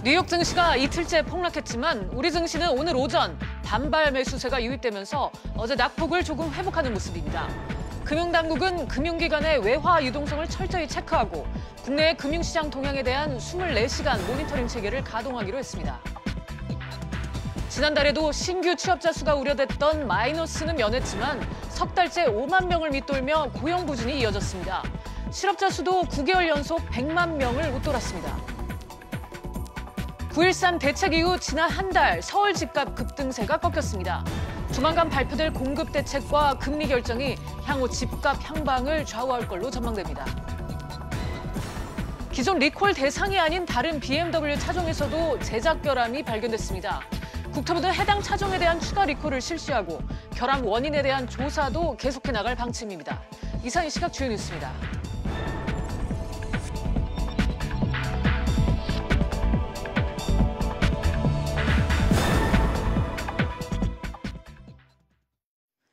뉴욕 증시가 이틀째 폭락했지만 우리 증시는 오늘 오전 반발 매수세가 유입되면서 어제 낙폭을 조금 회복하는 모습입니다. 금융당국은 금융기관의 외화 유동성을 철저히 체크하고 국내 금융시장 동향에 대한 24시간 모니터링 체계를 가동하기로 했습니다. 지난달에도 신규 취업자 수가 우려됐던 마이너스는 면했지만 석 달째 5만 명을 밑돌며 고용 부진이 이어졌습니다. 실업자 수도 9개월 연속 100만 명을 웃돌았습니다. 9.13 대책 이후 지난 한 달 서울 집값 급등세가 꺾였습니다. 조만간 발표될 공급 대책과 금리 결정이 향후 집값 향방을 좌우할 걸로 전망됩니다. 기존 리콜 대상이 아닌 다른 BMW 차종에서도 제작 결함이 발견됐습니다. 국토부는 해당 차종에 대한 추가 리콜을 실시하고 결함 원인에 대한 조사도 계속해 나갈 방침입니다. 이상 이 시각 주요 뉴스입니다.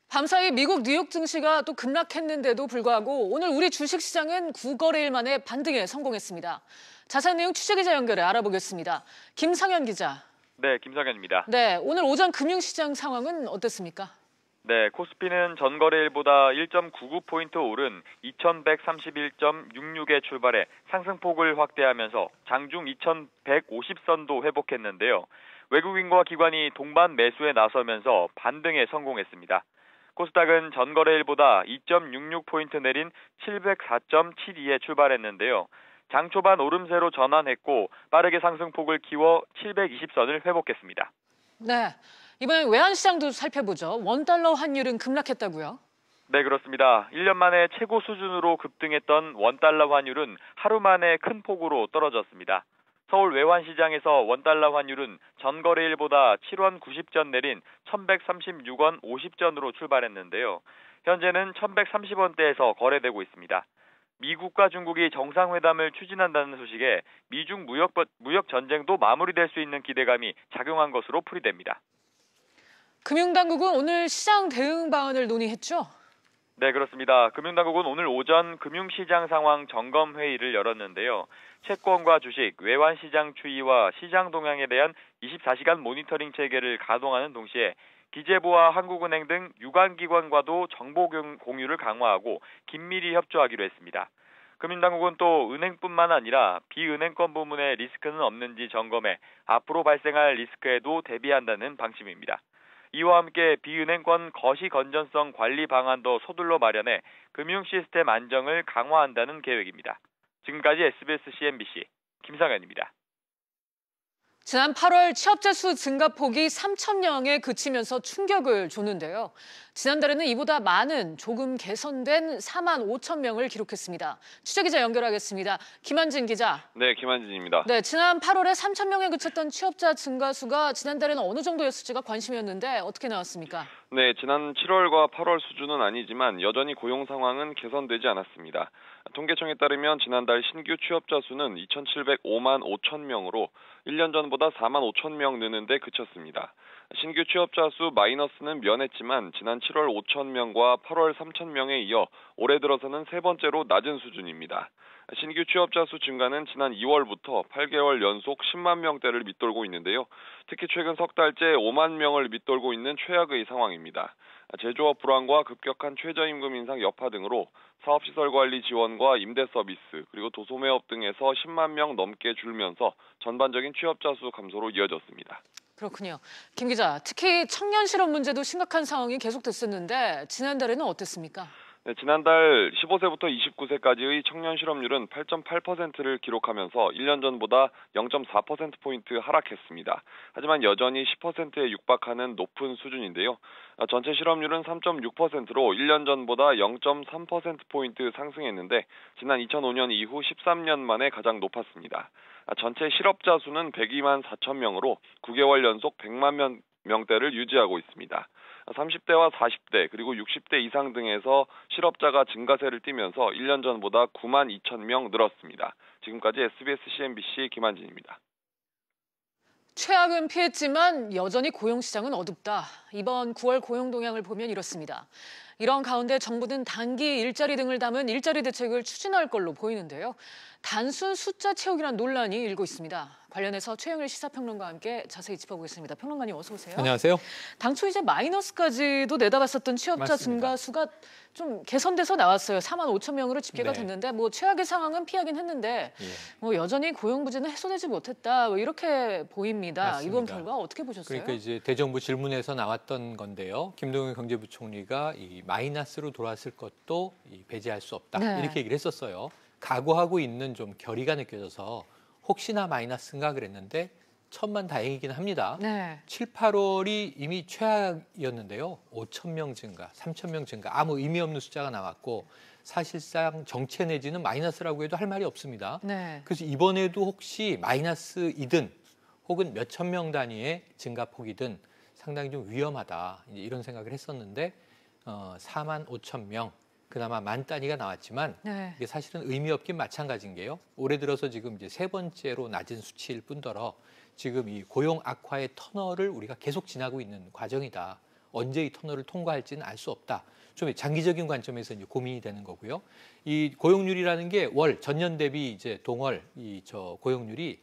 밤사이 미국 뉴욕 증시가 또 급락했는데도 불구하고 오늘 우리 주식시장은 9거래일 만에 반등에 성공했습니다. 자세한 내용 취재기자 연결해 알아보겠습니다. 김상현 기자. 네, 김상현입니다. 네, 오늘 오전 금융시장 상황은 어땠습니까? 네, 코스피는 전거래일보다 1.99포인트 오른 2131.66에 출발해 상승폭을 확대하면서 장중 2150선도 회복했는데요. 외국인과 기관이 동반 매수에 나서면서 반등에 성공했습니다. 코스닥은 전거래일보다 2.66포인트 내린 704.72에 출발했는데요. 장 초반 오름세로 전환했고 빠르게 상승폭을 키워 720선을 회복했습니다. 네, 이번엔 외환시장도 살펴보죠. 원달러 환율은 급락했다고요? 네, 그렇습니다. 1년 만에 최고 수준으로 급등했던 원달러 환율은 하루 만에 큰 폭으로 떨어졌습니다. 서울 외환시장에서 원달러 환율은 전거래일보다 7원 90전 내린 1136원 50전으로 출발했는데요. 현재는 1130원대에서 거래되고 있습니다. 미국과 중국이 정상회담을 추진한다는 소식에 미중 무역 전쟁도 마무리될 수 있는 기대감이 작용한 것으로 풀이됩니다. 금융당국은 오늘 시장 대응 방안을 논의했죠? 네, 그렇습니다. 금융당국은 오늘 오전 금융시장 상황 점검 회의를 열었는데요. 채권과 주식, 외환시장 추이와 시장 동향에 대한 24시간 모니터링 체계를 가동하는 동시에 기재부와 한국은행 등 유관기관과도 정보 공유를 강화하고 긴밀히 협조하기로 했습니다. 금융당국은 또 은행뿐만 아니라 비은행권 부문의 리스크는 없는지 점검해 앞으로 발생할 리스크에도 대비한다는 방침입니다. 이와 함께 비은행권 거시 건전성 관리 방안도 서둘러 마련해 금융 시스템 안정을 강화한다는 계획입니다. 지금까지 SBS CNBC 김상현입니다. 지난 8월 취업자 수 증가폭이 3,000명에 그치면서 충격을 줬는데요. 지난달에는 이보다 많은 조금 개선된 4만 5천 명을 기록했습니다. 취재기자 연결하겠습니다. 김한진 기자. 네, 김한진입니다. 네, 지난 8월에 3천 명에 그쳤던 취업자 증가 수가 지난달에는 어느 정도였을지가 관심이었는데 어떻게 나왔습니까? 네, 지난 7월과 8월 수준은 아니지만 여전히 고용 상황은 개선되지 않았습니다. 통계청에 따르면 지난달 신규 취업자 수는 2,705만 5천 명으로 1년 전보다 4만 5천 명 느는데 그쳤습니다. 신규 취업자 수 마이너스는 면했지만 지난 7월 5천 명과 8월 3천 명에 이어 올해 들어서는 세 번째로 낮은 수준입니다. 신규 취업자 수 증가는 지난 2월부터 8개월 연속 10만 명대를 밑돌고 있는데요. 특히 최근 석 달째 5만 명을 밑돌고 있는 최악의 상황입니다. 제조업 불황과 급격한 최저임금 인상 여파 등으로 사업시설 관리 지원과 임대 서비스 그리고 도소매업 등에서 10만 명 넘게 줄면서 전반적인 취업자 수 감소로 이어졌습니다. 그렇군요. 김 기자, 특히 청년 실업 문제도 심각한 상황이 계속됐었는데 지난달에는 어땠습니까? 네, 지난달 15세부터 29세까지의 청년 실업률은 8.8%를 기록하면서 1년 전보다 0.4%포인트 하락했습니다. 하지만 여전히 10%에 육박하는 높은 수준인데요. 전체 실업률은 3.6%로 1년 전보다 0.3%포인트 상승했는데 지난 2005년 이후 13년 만에 가장 높았습니다. 전체 실업자 수는 102만 4천 명으로 9개월 연속 100만 명대를 유지하고 있습니다. 30대와 40대 그리고 60대 이상 등에서 실업자가 증가세를 띠면서 1년 전보다 9만 2천 명 늘었습니다. 지금까지 SBS CNBC 김한진입니다. 최악은 피했지만 여전히 고용시장은 어둡다. 이번 9월 고용 동향을 보면 이렇습니다. 이런 가운데 정부는 단기 일자리 등을 담은 일자리 대책을 추진할 걸로 보이는데요. 단순 숫자 채우기란 논란이 일고 있습니다. 관련해서 최영일 시사평론가와 함께 자세히 짚어보겠습니다. 평론가님 어서 오세요. 안녕하세요. 당초 이제 마이너스까지도 내다봤었던 취업자 맞습니다. 증가 수가 좀 개선돼서 나왔어요. 4만 5천 명으로 집계가 네. 됐는데 뭐 최악의 상황은 피하긴 했는데 뭐 여전히 고용 부재는 해소되지 못했다. 뭐 이렇게 보입니다. 맞습니다. 이번 결과 어떻게 보셨어요? 그러니까 이제 대정부 질문에서 나왔던 건데요. 김동연 경제부총리가 이 마이너스로 돌아왔을 것도 배제할 수 없다. 네. 이렇게 얘기를 했었어요. 각오하고 있는 좀 결의가 느껴져서 혹시나 마이너스인가 그랬는데 천만 다행이긴 합니다. 네. 7, 8월이 이미 최악이었는데요. 5천 명 증가, 3천 명 증가, 아무 의미 없는 숫자가 나왔고 사실상 정체 내지는 마이너스라고 해도 할 말이 없습니다. 네. 그래서 이번에도 혹시 마이너스이든 혹은 몇천 명 단위의 증가폭이든 상당히 좀 위험하다 이제 이런 생각을 했었는데 4만 5천 명 그나마 만 단위가 나왔지만 네. 이게 사실은 의미 없긴 마찬가지인 게요. 올해 들어서 지금 이제 세 번째로 낮은 수치일 뿐더러 지금 이 고용 악화의 터널을 우리가 계속 지나고 있는 과정이다. 언제 이 터널을 통과할지는 알 수 없다. 좀 장기적인 관점에서 이제 고민이 되는 거고요. 이 고용률이라는 게 월 전년 대비 이제 동월 고용률이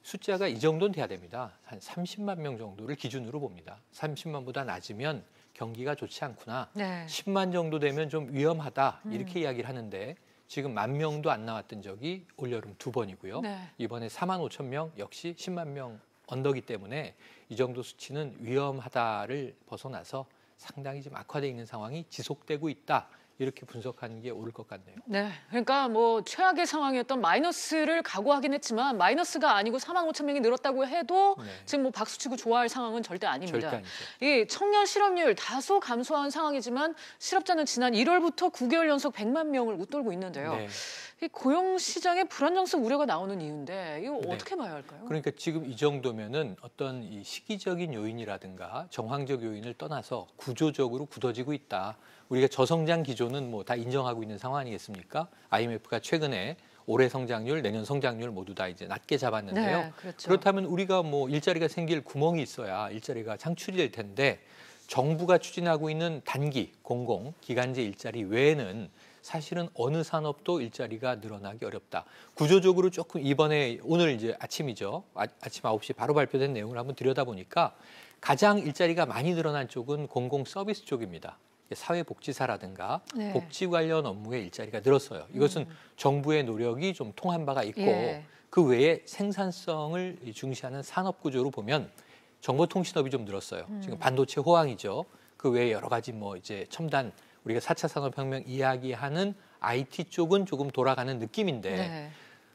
숫자가 이 정도는 돼야 됩니다. 한 30만 명 정도를 기준으로 봅니다. 30만보다 낮으면 경기가 좋지 않구나. 네. 10만 정도 되면 좀 위험하다. 이렇게 이야기를 하는데 지금 10,000명도 안 나왔던 적이 올여름 2번이고요. 네. 이번에 4만 5천 명 역시 10만 명 언더기 때문에 이 정도 수치는 위험하다를 벗어나서 상당히 좀 악화되어 있는 상황이 지속되고 있다. 이렇게 분석하는 게 옳을 것 같네요. 네, 그러니까 뭐 최악의 상황이었던 마이너스를 각오하긴 했지만 마이너스가 아니고 4만 5천 명이 늘었다고 해도 네. 지금 뭐 박수치고 좋아할 상황은 절대 아닙니다. 절대 아니죠. 이 청년 실업률 다소 감소한 상황이지만 실업자는 지난 1월부터 9개월 연속 100만 명을 웃돌고 있는데요. 네. 이 고용 시장에 불안정성 우려가 나오는 이유인데 이거 네. 어떻게 봐야 할까요? 그러니까 지금 이 정도면은 어떤 이 시기적인 요인이라든가 정황적 요인을 떠나서 구조적으로 굳어지고 있다. 우리가 저성장 기조는 뭐 다 인정하고 있는 상황 아니겠습니까? IMF가 최근에 올해 성장률, 내년 성장률 모두 다 이제 낮게 잡았는데요. 네, 그렇죠. 그렇다면 우리가 뭐 일자리가 생길 구멍이 있어야 일자리가 창출이 될 텐데 정부가 추진하고 있는 단기, 공공, 기간제 일자리 외에는 사실은 어느 산업도 일자리가 늘어나기 어렵다. 구조적으로 조금 이번에 오늘 이제 아침이죠. 아침 9시 바로 발표된 내용을 한번 들여다보니까 가장 일자리가 많이 늘어난 쪽은 공공 서비스 쪽입니다. 사회복지사라든가 네. 복지 관련 업무에 일자리가 늘었어요. 이것은 정부의 노력이 좀 통한 바가 있고 예. 그 외에 생산성을 중시하는 산업 구조로 보면 정보통신업이 좀 늘었어요. 지금 반도체 호황이죠. 그 외에 여러 가지 뭐 이제 첨단 우리가 4차 산업혁명 이야기하는 IT 쪽은 조금 돌아가는 느낌인데 네.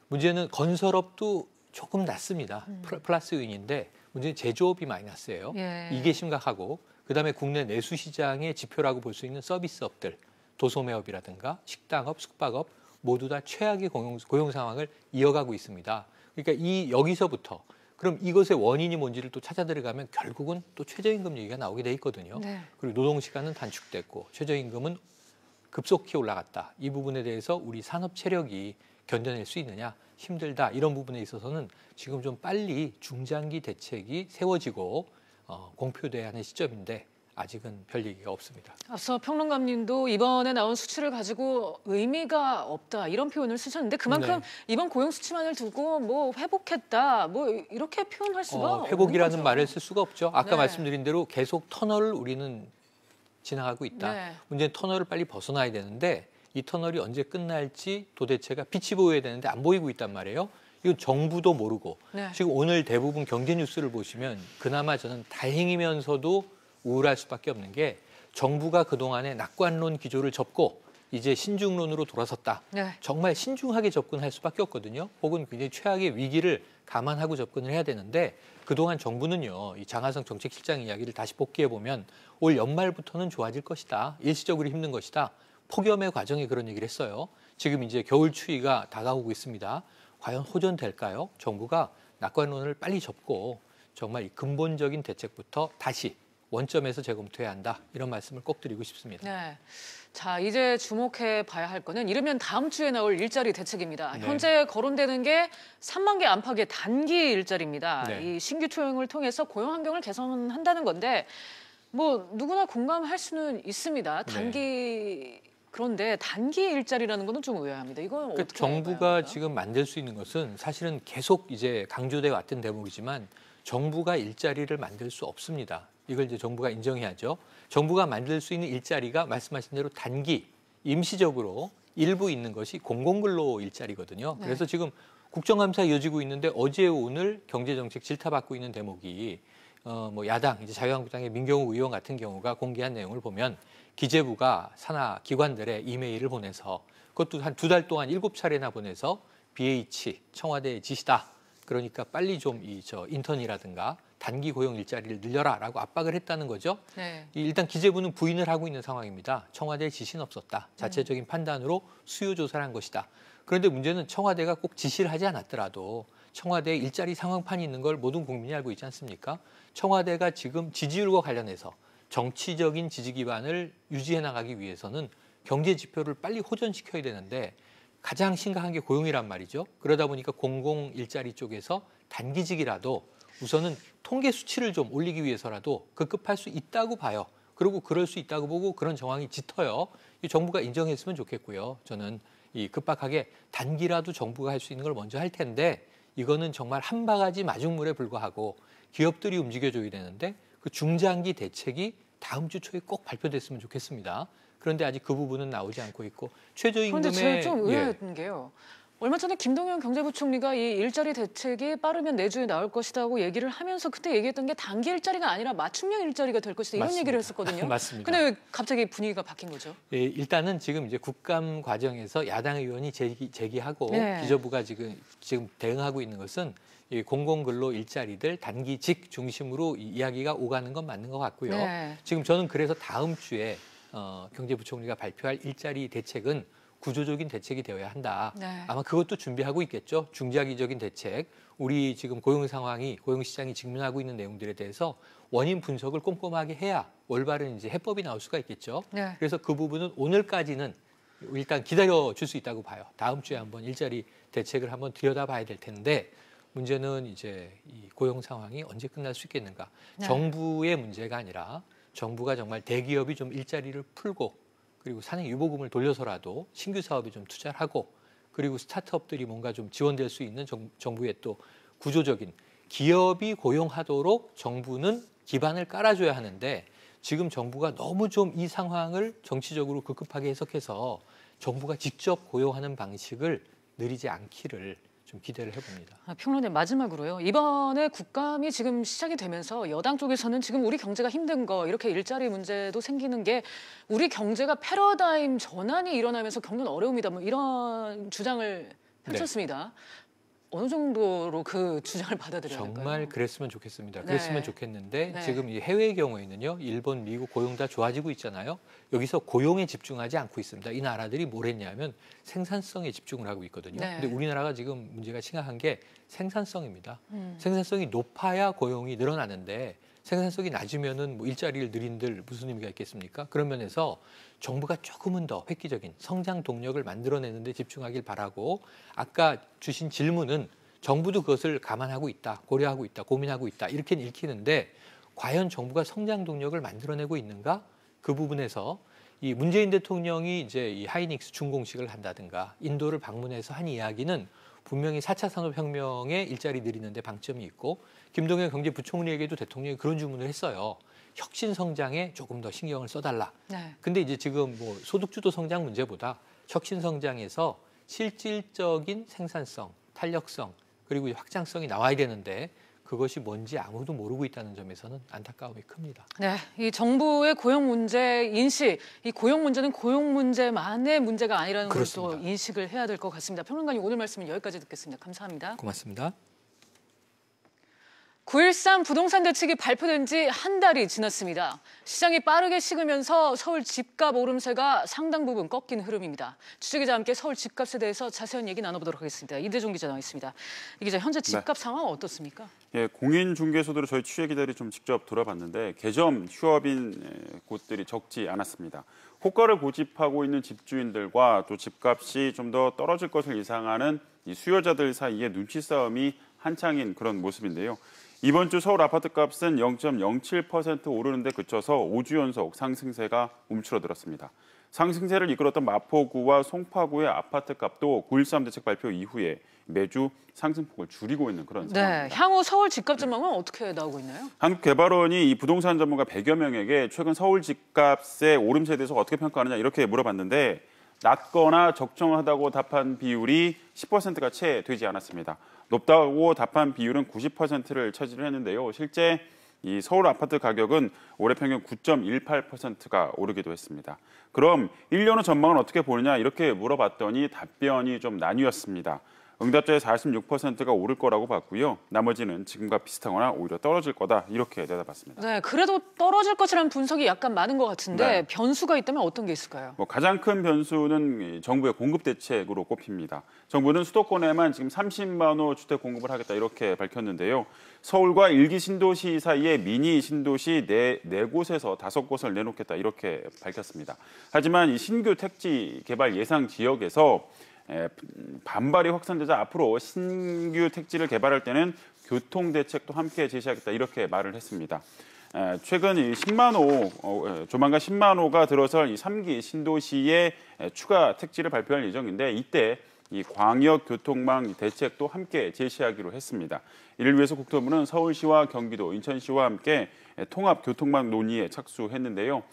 문제는 건설업도 조금 낮습니다. 플러스 요인인데 문제는 제조업이 마이너스예요. 예. 이게 심각하고 그다음에 국내 내수 시장의 지표라고 볼 수 있는 서비스업들, 도소매업이라든가 식당업, 숙박업 모두 다 최악의 고용 상황을 이어가고 있습니다. 그러니까 여기서부터 그럼 이것의 원인이 뭔지를 또 찾아 들어가면 결국은 또 최저임금 얘기가 나오게 돼 있거든요. 네. 그리고 노동시간은 단축됐고 최저임금은 급속히 올라갔다. 이 부분에 대해서 우리 산업 체력이 견뎌낼 수 있느냐 힘들다. 이런 부분에 있어서는 지금 좀 빨리 중장기 대책이 세워지고 공표돼야 하는 시점인데 아직은 별 얘기가 없습니다. 앞서 평론가님도 이번에 나온 수치를 가지고 의미가 없다 이런 표현을 쓰셨는데 그만큼 네. 이번 고용 수치만을 두고 뭐 회복했다 뭐 이렇게 표현할 수가 회복이라는 없는 거죠. 말을 쓸 수가 없죠. 아까 네. 말씀드린 대로 계속 터널을 우리는 지나가고 있다. 네. 문제는 터널을 빨리 벗어나야 되는데 이 터널이 언제 끝날지 도대체가 빛이 보여야 되는데 안 보이고 있단 말이에요. 이건 정부도 모르고 네. 지금 오늘 대부분 경제 뉴스를 보시면 그나마 저는 다행이면서도 우울할 수밖에 없는 게 정부가 그동안에 낙관론 기조를 접고 이제 신중론으로 돌아섰다. 네. 정말 신중하게 접근할 수밖에 없거든요. 혹은 굉장히 최악의 위기를 감안하고 접근을 해야 되는데 그동안 정부는요. 이 장하성 정책실장 이야기를 다시 복기해 보면 올 연말부터는 좋아질 것이다. 일시적으로 힘든 것이다. 폭염의 과정에 그런 얘기를 했어요. 지금 이제 겨울 추위가 다가오고 있습니다. 과연 호전될까요? 정부가 낙관론을 빨리 접고 정말 이 근본적인 대책부터 다시 원점에서 재검토해야 한다. 이런 말씀을 꼭 드리고 싶습니다. 네. 자, 이제 주목해 봐야 할 거는 이르면 다음 주에 나올 일자리 대책입니다. 네. 현재 거론되는 게 3만 개 안팎의 단기 일자리입니다. 네. 이 신규 채용을 통해서 고용 환경을 개선한다는 건데 뭐 누구나 공감할 수는 있습니다. 단기 그런데 단기 일자리라는 거는 좀 의아합니다. 이건 그러니까 어떻게 정부가 봐야 합니까? 지금 만들 수 있는 것은 사실은 계속 이제 강조돼 왔던 대목이지만 정부가 일자리를 만들 수 없습니다. 이걸 이제 정부가 인정해야죠. 정부가 만들 수 있는 일자리가 말씀하신 대로 단기, 임시적으로 일부 있는 것이 공공근로 일자리거든요. 네. 그래서 지금 국정감사 이어지고 있는데 어제 오늘 경제정책 질타받고 있는 대목이 뭐 야당 이제 자유한국당의 민경욱 의원 같은 경우가 공개한 내용을 보면 기재부가 산하 기관들에 이메일을 보내서 그것도 한 2달 동안 7차례나 보내서 BH 청와대 지시다. 그러니까 빨리 좀 인턴이라든가 단기 고용 일자리를 늘려라라고 압박을 했다는 거죠. 네. 일단 기재부는 부인을 하고 있는 상황입니다. 청와대의 지시는 없었다. 자체적인 판단으로 수요 조사를 한 것이다. 그런데 문제는 청와대가 꼭 지시를 하지 않았더라도 청와대에 일자리 상황판이 있는 걸 모든 국민이 알고 있지 않습니까? 청와대가 지금 지지율과 관련해서 정치적인 지지 기반을 유지해 나가기 위해서는 경제 지표를 빨리 호전시켜야 되는데 가장 심각한 게 고용이란 말이죠. 그러다 보니까 공공 일자리 쪽에서 단기직이라도 우선은 통계 수치를 좀 올리기 위해서라도 급급할 수 있다고 봐요. 그리고 그럴 수 있다고 보고 그런 정황이 짙어요. 이 정부가 인정했으면 좋겠고요. 저는 이 급박하게 단기라도 정부가 할 수 있는 걸 먼저 할 텐데 이거는 정말 한 바가지 마중물에 불과하고 기업들이 움직여줘야 되는데 그 중장기 대책이 다음 주 초에 꼭 발표됐으면 좋겠습니다. 그런데 아직 그 부분은 나오지 않고 있고 그런데 제가 최저임금의 좀 의아했던 게요. 얼마 전에 김동연 경제부총리가 이 일자리 대책이 빠르면 내주에 나올 것이라고 얘기를 하면서 그때 얘기했던 게 단기 일자리가 아니라 맞춤형 일자리가 될 것이다 이런 맞습니다. 얘기를 했었거든요. 맞습니다. 근데 왜 갑자기 분위기가 바뀐 거죠? 예, 일단은 지금 이제 국감 과정에서 야당 의원이 제기하고 네. 기재부가 지금 대응하고 있는 것은 이 공공근로 일자리들 단기직 중심으로 이야기가 오가는 건 맞는 것 같고요. 네. 지금 저는 그래서 다음 주에 경제부총리가 발표할 일자리 대책은 구조적인 대책이 되어야 한다. 네. 아마 그것도 준비하고 있겠죠. 중장기적인 대책. 우리 지금 고용 상황이 고용 시장이 직면하고 있는 내용들에 대해서 원인 분석을 꼼꼼하게 해야 올바른 이제 해법이 나올 수가 있겠죠. 네. 그래서 그 부분은 오늘까지는 일단 기다려 줄 수 있다고 봐요. 다음 주에 한번 일자리 대책을 한번 들여다봐야 될 텐데 문제는 이제 이 고용 상황이 언제 끝날 수 있겠는가. 네. 정부의 문제가 아니라 정부가 정말 대기업이 좀 일자리를 풀고 그리고 산행 유보금을 돌려서라도 신규 사업에 좀 투자를 하고 그리고 스타트업들이 뭔가 좀 지원될 수 있는 정부의 또 구조적인 기업이 고용하도록 정부는 기반을 깔아줘야 하는데 지금 정부가 너무 좀 이 상황을 정치적으로 급급하게 해석해서 정부가 직접 고용하는 방식을 느리지 않기를 좀 기대를 해봅니다. 평론의 마지막으로요. 이번에 국감이 지금 시작이 되면서 여당 쪽에서는 지금 우리 경제가 힘든 거 이렇게 일자리 문제도 생기는 게 우리 경제가 패러다임 전환이 일어나면서 겪는 어려움이다. 뭐 이런 주장을 펼쳤습니다. 어느 정도로 그 주장을 받아들여야 할까요? 정말 그랬으면 좋겠습니다. 네. 그랬으면 좋겠는데 네. 지금 이 해외의 경우에는요. 일본, 미국 고용 다 좋아지고 있잖아요. 여기서 고용에 집중하지 않고 있습니다. 이 나라들이 뭘 했냐면 생산성에 집중을 하고 있거든요. 네. 근데 우리나라가 지금 문제가 심각한 게 생산성입니다. 생산성이 높아야 고용이 늘어나는데 생산성이 낮으면은 뭐 일자리를 늘린들 무슨 의미가 있겠습니까? 그런 면에서 정부가 조금은 더 획기적인 성장 동력을 만들어내는 데 집중하길 바라고 아까 주신 질문은 정부도 그것을 감안하고 있다, 고려하고 있다, 고민하고 있다 이렇게는 읽히는데 과연 정부가 성장 동력을 만들어내고 있는가? 그 부분에서 이 문재인 대통령이 이제 이 하이닉스 준공식을 한다든가 인도를 방문해서 한 이야기는 분명히 4차 산업혁명에 일자리 늘리는 데 방점이 있고 김동연 경제부총리에게도 대통령이 그런 주문을 했어요. 혁신 성장에 조금 더 신경을 써달라. 네. 근데 이제 지금 뭐 소득주도 성장 문제보다 혁신 성장에서 실질적인 생산성, 탄력성 그리고 확장성이 나와야 되는데 그것이 뭔지 아무도 모르고 있다는 점에서는 안타까움이 큽니다. 네, 이 정부의 고용 문제 인식, 이 고용 문제는 고용 문제만의 문제가 아니라는 걸 또 그렇습니다. 인식을 해야 될 것 같습니다. 평론가님 오늘 말씀은 여기까지 듣겠습니다. 감사합니다. 고맙습니다. 9.13 부동산 대책이 발표된 지 한 달이 지났습니다. 시장이 빠르게 식으면서 서울 집값 오름세가 상당 부분 꺾인 흐름입니다. 취재기자와 함께 서울 집값에 대해서 자세한 얘기 나눠보도록 하겠습니다. 이대종 기자 나와 있습니다. 이 기자, 현재 집값 상황 어떻습니까? 예, 공인중개소들을 저희 취재기자들이 좀 직접 돌아봤는데 개점 휴업인 곳들이 적지 않았습니다. 호가를 고집하고 있는 집주인들과 또 집값이 좀 더 떨어질 것을 예상하는 이 수요자들 사이에 눈치 싸움이 한창인 그런 모습인데요. 이번 주 서울 아파트값은 0.07% 오르는 데 그쳐서 5주 연속 상승세가 움츠러들었습니다. 상승세를 이끌었던 마포구와 송파구의 아파트값도 9.13 대책 발표 이후에 매주 상승폭을 줄이고 있는 그런 상황입니다. 네, 향후 서울 집값 전망은 어떻게 나오고 있나요? 한국개발원이 이 부동산 전문가 100여 명에게 최근 서울 집값의 오름세에 대해서 어떻게 평가하느냐 이렇게 물어봤는데 낮거나 적정하다고 답한 비율이 10%가 채 되지 않았습니다. 높다고 답한 비율은 90%를 차지를 했는데요. 실제 이 서울 아파트 가격은 올해 평균 9.18%가 오르기도 했습니다. 그럼 1년 후 전망은 어떻게 보느냐 이렇게 물어봤더니 답변이 좀 나뉘었습니다. 응답자의 46%가 오를 거라고 봤고요. 나머지는 지금과 비슷하거나 오히려 떨어질 거다 이렇게 대답했습니다. 네, 그래도 떨어질 것이라는 분석이 약간 많은 것 같은데 네. 변수가 있다면 어떤 게 있을까요? 가장 큰 변수는 정부의 공급 대책으로 꼽힙니다. 정부는 수도권에만 지금 30만 호 주택 공급을 하겠다 이렇게 밝혔는데요. 서울과 일기 신도시 사이에 미니 신도시 네 곳에서 5곳을 내놓겠다 이렇게 밝혔습니다. 하지만 이 신규 택지 개발 예상 지역에서 반발이 확산되자 앞으로 신규 택지를 개발할 때는 교통대책도 함께 제시하겠다 이렇게 말을 했습니다. 최근 이 10만 호, 조만간 10만 호가 들어설 이 3기 신도시에 추가 택지를 발표할 예정인데 이때 이 광역교통망 대책도 함께 제시하기로 했습니다. 이를 위해서 국토부는 서울시와 경기도, 인천시와 함께 통합교통망 논의에 착수했는데요.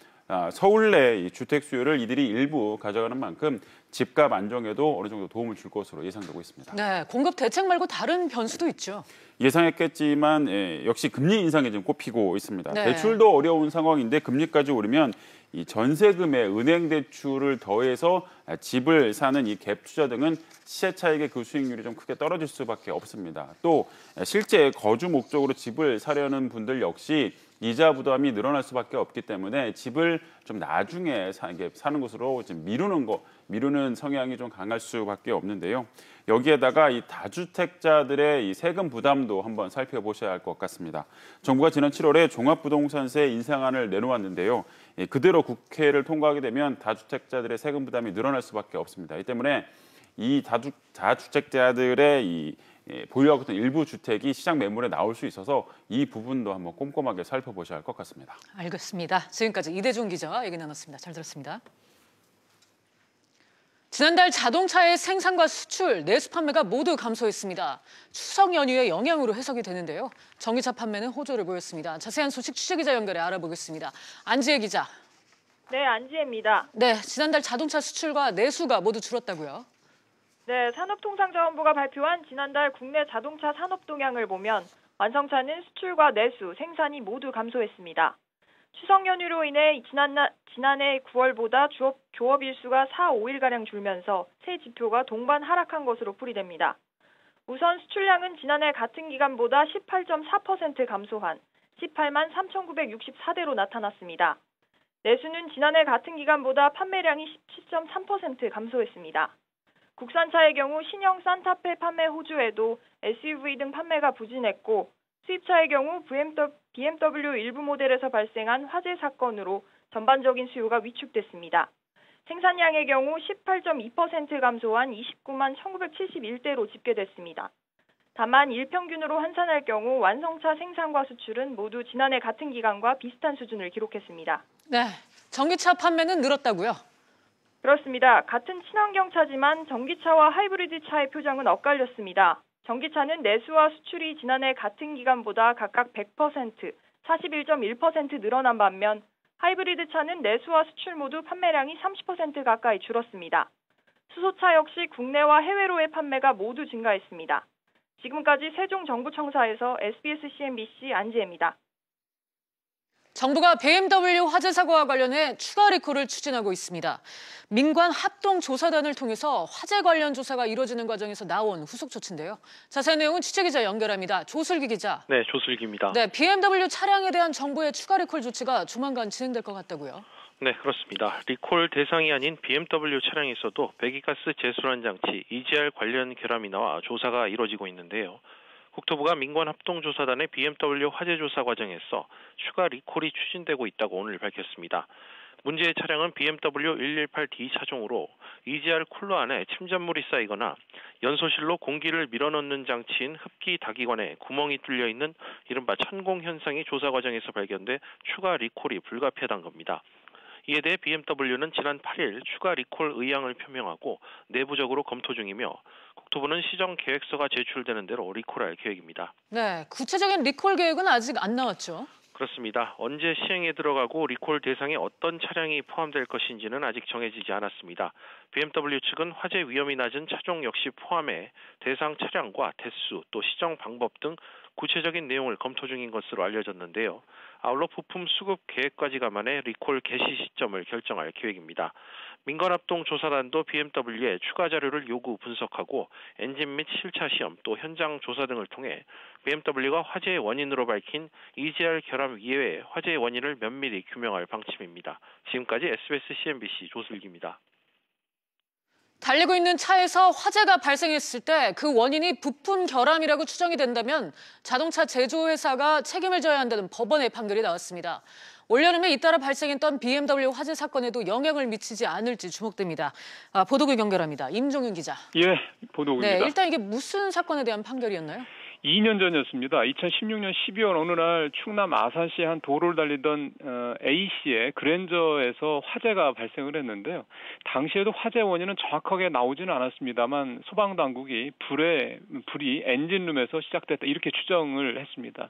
서울 내 주택 수요를 이들이 일부 가져가는 만큼 집값 안정에도 어느 정도 도움을 줄 것으로 예상되고 있습니다. 네, 공급 대책 말고 다른 변수도 있죠. 예상했겠지만 역시 금리 인상이 좀 꼽히고 있습니다. 네. 대출도 어려운 상황인데 금리까지 오르면 이 전세금에 은행 대출을 더해서 집을 사는 이 갭 투자 등은 시세 차익의 그 수익률이 좀 크게 떨어질 수밖에 없습니다. 또 실제 거주 목적으로 집을 사려는 분들 역시 이자 부담이 늘어날 수밖에 없기 때문에 집을 좀 나중에 사는 것으로 좀 미루는 성향이 좀 강할 수밖에 없는데요. 여기에다가 이 다주택자들의 이 세금 부담도 한번 살펴보셔야 할 것 같습니다. 정부가 지난 7월에 종합부동산세 인상안을 내놓았는데요. 그대로 국회를 통과하게 되면 다주택자들의 세금 부담이 늘어날 수밖에 없습니다. 이 때문에 이 다주택자들의 이 보유하고 있던 일부 주택이 시장 매물에 나올 수 있어서 이 부분도 한번 꼼꼼하게 살펴보셔야 할 것 같습니다. 알겠습니다. 지금까지 이대준 기자와 얘기 나눴습니다. 잘 들었습니다. 지난달 자동차의 생산과 수출, 내수 판매가 모두 감소했습니다. 추석 연휴의 영향으로 해석이 되는데요. 전기차 판매는 호조를 보였습니다. 자세한 소식 취재기자 연결해 알아보겠습니다. 안지혜 기자. 네, 안지혜입니다. 네, 지난달 자동차 수출과 내수가 모두 줄었다고요? 네, 산업통상자원부가 발표한 지난달 국내 자동차 산업 동향을 보면 완성차는 수출과 내수, 생산이 모두 감소했습니다. 추석 연휴로 인해 지난해 9월보다 조업 일수가 4-5일가량 줄면서 세 지표가 동반 하락한 것으로 풀이됩니다. 우선 수출량은 지난해 같은 기간보다 18.4% 감소한 18만 3,964대로 나타났습니다. 내수는 지난해 같은 기간보다 판매량이 17.3% 감소했습니다. 국산차의 경우 신형 산타페 판매 호조에도 SUV 등 판매가 부진했고 수입차의 경우 BMW 일부 모델에서 발생한 화재 사건으로 전반적인 수요가 위축됐습니다. 생산량의 경우 18.2% 감소한 29만 1971대로 집계됐습니다. 다만 일평균으로 환산할 경우 완성차 생산과 수출은 모두 지난해 같은 기간과 비슷한 수준을 기록했습니다. 네, 전기차 판매는 늘었다고요? 그렇습니다. 같은 친환경차지만 전기차와 하이브리드 차의 표정은 엇갈렸습니다. 전기차는 내수와 수출이 지난해 같은 기간보다 각각 100%, 41.1% 늘어난 반면 하이브리드 차는 내수와 수출 모두 판매량이 30% 가까이 줄었습니다. 수소차 역시 국내와 해외로의 판매가 모두 증가했습니다. 지금까지 세종정부청사에서 SBS-CNBC 안지혜입니다. 정부가 BMW 화재 사고와 관련해 추가 리콜을 추진하고 있습니다. 민관 합동조사단을 통해서 화재 관련 조사가 이루어지는 과정에서 나온 후속 조치인데요. 자세한 내용은 취재기자 연결합니다. 조슬기 기자. 네, 조슬기입니다. 네, BMW 차량에 대한 정부의 추가 리콜 조치가 조만간 진행될 것 같다고요? 네, 그렇습니다. 리콜 대상이 아닌 BMW 차량에서도 배기가스 재순환 장치, EGR 관련 결함이 나와 조사가 이루어지고 있는데요. 국토부가 민관합동조사단의 BMW 화재 조사 과정에서 추가 리콜이 추진되고 있다고 오늘 밝혔습니다. 문제의 차량은 BMW 118D 차종으로 EGR 쿨러 안에 침전물이 쌓이거나 연소실로 공기를 밀어넣는 장치인 흡기 다기관에 구멍이 뚫려 있는 이른바 천공 현상이 조사 과정에서 발견돼 추가 리콜이 불가피하다는 겁니다. 이에 대해 BMW는 지난 8일 추가 리콜 의향을 표명하고 내부적으로 검토 중이며 국토부는 시정 계획서가 제출되는 대로 리콜할 계획입니다. 네, 구체적인 리콜 계획은 아직 안 나왔죠? 그렇습니다. 언제 시행에 들어가고 리콜 대상에 어떤 차량이 포함될 것인지는 아직 정해지지 않았습니다. BMW 측은 화재 위험이 낮은 차종 역시 포함해 대상 차량과 대수 또 시정 방법 등 구체적인 내용을 검토 중인 것으로 알려졌는데요. 아울러 부품 수급 계획까지 감안해 리콜 개시 시점을 결정할 계획입니다. 민간합동조사단도 BMW에 추가 자료를 요구 분석하고 엔진 및 실차 시험 또 현장 조사 등을 통해 BMW가 화재의 원인으로 밝힌 EGR 결함 이외의 화재의 원인을 면밀히 규명할 방침입니다. 지금까지 SBS CNBC 조슬기입니다. 달리고 있는 차에서 화재가 발생했을 때 그 원인이 부품 결함이라고 추정이 된다면 자동차 제조회사가 책임을 져야 한다는 법원의 판결이 나왔습니다. 올여름에 잇따라 발생했던 BMW 화재 사건에도 영향을 미치지 않을지 주목됩니다. 보도국 연결합니다. 임종윤 기자. 예, 보도국입니다. 네, 일단 이게 무슨 사건에 대한 판결이었나요? 2년 전이었습니다. 2016년 12월 어느 날 충남 아산시의 한 도로를 달리던 A씨의 그랜저에서 화재가 발생을 했는데요. 당시에도 화재 원인은 정확하게 나오지는 않았습니다만 소방당국이 불이 엔진룸에서 시작됐다 이렇게 추정을 했습니다.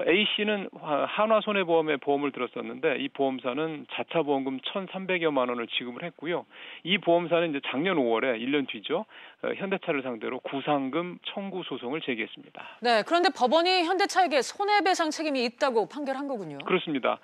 A씨는 한화손해보험에 보험을 들었었는데 이 보험사는 자차 보험금 1,300여만 원을 지급을 했고요. 이 보험사는 이제 작년 5월에 1년 뒤죠. 현대차를 상대로 구상금 청구 소송을 제기했습니다. 네, 그런데 법원이 현대차에게 손해배상 책임이 있다고 판결한 거군요. 그렇습니다.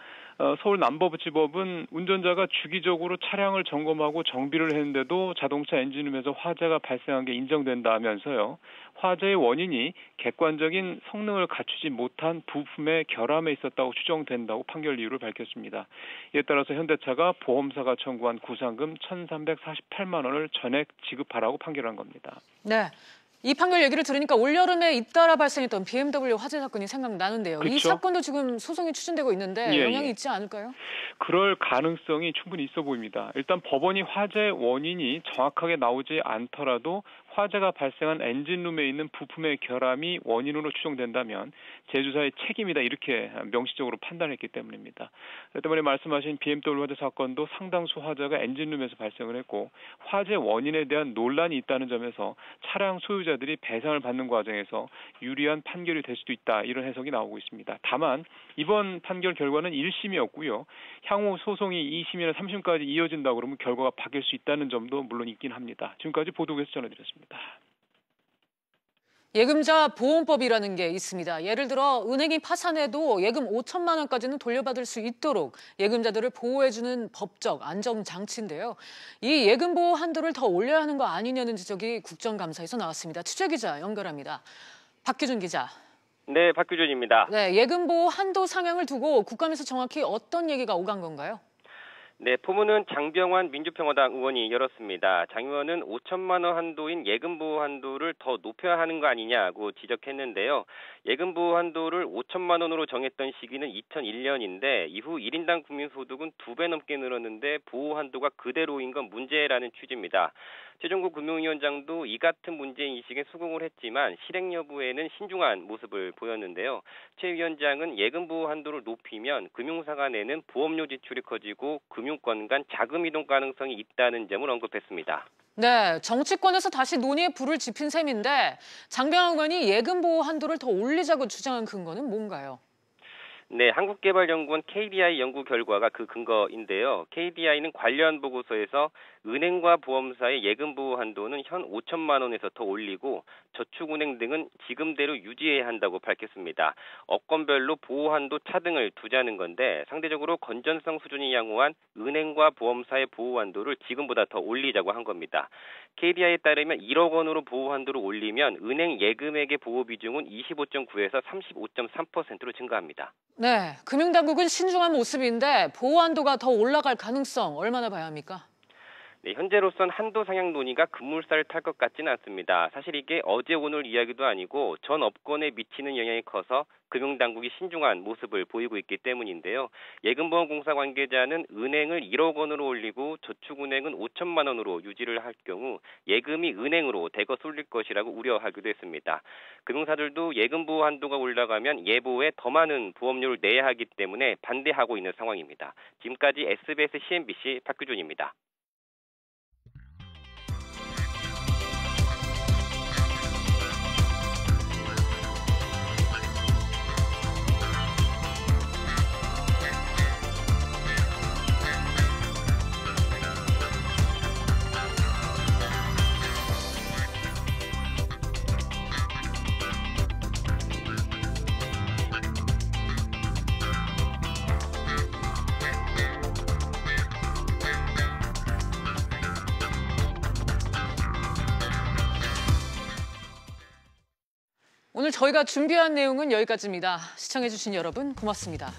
서울 남부지법은 운전자가 주기적으로 차량을 점검하고 정비를 했는데도 자동차 엔진룸에서 화재가 발생한 게 인정된다면서요. 화재의 원인이 객관적인 성능을 갖추지 못한 부품의 결함에 있었다고 추정된다고 판결 이유를 밝혔습니다. 이에 따라서 현대차가 보험사가 청구한 구상금 1,348만 원을 전액 지급하라고 판결한 겁니다. 네. 이 판결 얘기를 들으니까 올여름에 잇따라 발생했던 BMW 화재 사건이 생각나는데요. 그렇죠? 이 사건도 지금 소송이 추진되고 있는데 영향이 있지 않을까요? 그럴 가능성이 충분히 있어 보입니다. 일단 법원이 화재 원인이 정확하게 나오지 않더라도 화재가 발생한 엔진룸에 있는 부품의 결함이 원인으로 추정된다면 제조사의 책임이다 이렇게 명시적으로 판단했기 때문입니다. 그렇기 때문에 말씀하신 BMW 화재 사건도 상당수 화재가 엔진룸에서 발생을 했고 화재 원인에 대한 논란이 있다는 점에서 차량 소유자들이 배상을 받는 과정에서 유리한 판결이 될 수도 있다 이런 해석이 나오고 있습니다. 다만 이번 판결 결과는 1심이었고요. 향후 소송이 2심이나 3심까지 이어진다고 그러면 결과가 바뀔 수 있다는 점도 물론 있긴 합니다. 지금까지 보도국에서 전해드렸습니다. 예금자 보험법이라는 게 있습니다. 예를 들어 은행이 파산해도 예금 5천만 원까지는 돌려받을 수 있도록 예금자들을 보호해주는 법적 안정장치인데요. 이 예금 보호 한도를 더 올려야 하는 거 아니냐는 지적이 국정감사에서 나왔습니다. 취재기자 연결합니다. 박규준 기자. 네, 박규준입니다. 네, 예금 보호 한도 상향을 두고 국감에서 정확히 어떤 얘기가 오간 건가요? 네, 포문은 장병환 민주평화당 의원이 열었습니다. 장 의원은 5천만 원 한도인 예금보호 한도를 더 높여야 하는 거 아니냐고 지적했는데요. 예금보호 한도를 5천만 원으로 정했던 시기는 2001년인데 이후 1인당 국민소득은 2배 넘게 늘었는데 보호 한도가 그대로인 건 문제라는 취지입니다. 최종국 금융위원장도 이 같은 문제인식에 수긍을 했지만 실행 여부에는 신중한 모습을 보였는데요. 최 위원장은 예금보호 한도를 높이면 금융사가 내는 보험료 지출이 커지고 금융권 간 자금 이동 가능성이 있다는 점을 언급했습니다. 네, 정치권에서 다시 논의에 불을 지핀 셈인데 장병환 의원이 예금보호 한도를 더 올리자고 주장한 근거는 뭔가요? 네, 한국개발연구원 KDI 연구 결과가 그 근거인데요. KDI는 관련 보고서에서 은행과 보험사의 예금보호 한도는 현 5천만 원에서 더 올리고 저축은행 등은 지금대로 유지해야 한다고 밝혔습니다. 업권별로 보호 한도 차등을 두자는 건데 상대적으로 건전성 수준이 양호한 은행과 보험사의 보호 한도를 지금보다 더 올리자고 한 겁니다. KDI에 따르면 1억 원으로 보호 한도를 올리면 은행 예금액의 보호 비중은 25.9에서 35.3%로 증가합니다. 네, 금융당국은 신중한 모습인데 보호 한도가 더 올라갈 가능성 얼마나 봐야 합니까? 네, 현재로선 한도 상향 논의가 급물살을 탈 것 같지는 않습니다. 사실 이게 어제 오늘 이야기도 아니고 전 업권에 미치는 영향이 커서 금융당국이 신중한 모습을 보이고 있기 때문인데요. 예금보험공사 관계자는 은행을 1억 원으로 올리고 저축은행은 5천만 원으로 유지를 할 경우 예금이 은행으로 대거 쏠릴 것이라고 우려하기도 했습니다. 금융사들도 예금보호 한도가 올라가면 예보에 더 많은 보험료를 내야 하기 때문에 반대하고 있는 상황입니다. 지금까지 SBS CNBC 박규준입니다. 오늘 저희가 준비한 내용은 여기까지입니다. 시청해주신 여러분 고맙습니다.